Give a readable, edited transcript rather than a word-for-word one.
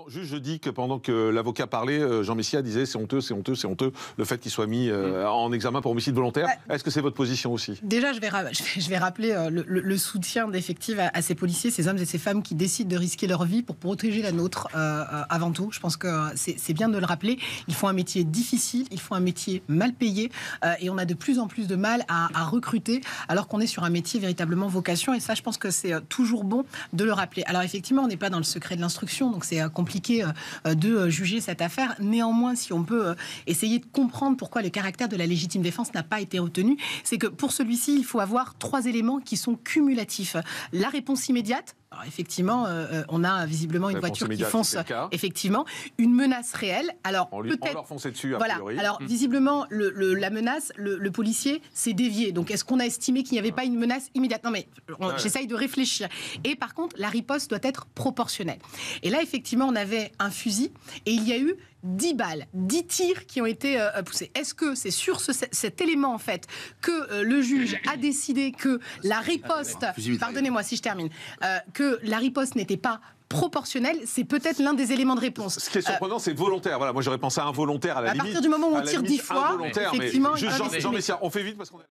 Juste, je dis que pendant que l'avocat parlait, Jean Messia disait c'est honteux, c'est honteux, c'est honteux, le fait qu'il soit mis en examen pour homicide volontaire. Est-ce que c'est votre position aussi? Déjà, je vais rappeler le soutien d'effectifs à ces policiers, ces hommes et ces femmes qui décident de risquer leur vie pour protéger la nôtre avant tout. Je pense que c'est bien de le rappeler. Ils font un métier difficile, ils font un métier mal payé et on a de plus en plus de mal à recruter alors qu'on est sur un métier véritablement vocation. Et ça, je pense que c'est toujours bon de le rappeler. Alors effectivement, on n'est pas dans le secret de l'instruction, donc c'est compliqué de juger cette affaire. Néanmoins, si on peut essayer de comprendre pourquoi le caractère de la légitime défense n'a pas été retenu, c'est que pour celui-ci, il faut avoir 3 éléments qui sont cumulatifs. La réponse immédiate. Alors effectivement, on a visiblement une voiture qui fonce, effectivement, une menace réelle. Alors on leur fonçait dessus, a priori. Alors visiblement, la menace, le policier s'est dévié. Donc est-ce qu'on a estimé qu'il n'y avait pas une menace immédiate? Non mais j'essaye de réfléchir. Et par contre, la riposte doit être proportionnelle. Et là, effectivement, on avait un fusil et il y a eu 10 balles, 10 tirs qui ont été poussés. Est-ce que c'est sur cet élément, en fait, que le juge a décidé que la riposte... Pardonnez-moi si je termine. Que la riposte n'était pas proportionnelle, c'est peut-être l'un des éléments de réponse. Ce qui est surprenant, c'est volontaire. Voilà, moi, j'aurais pensé à involontaire à la limite. À partir du moment où on tire 10 fois, effectivement... Jean Messia, on fait vite parce qu'on est...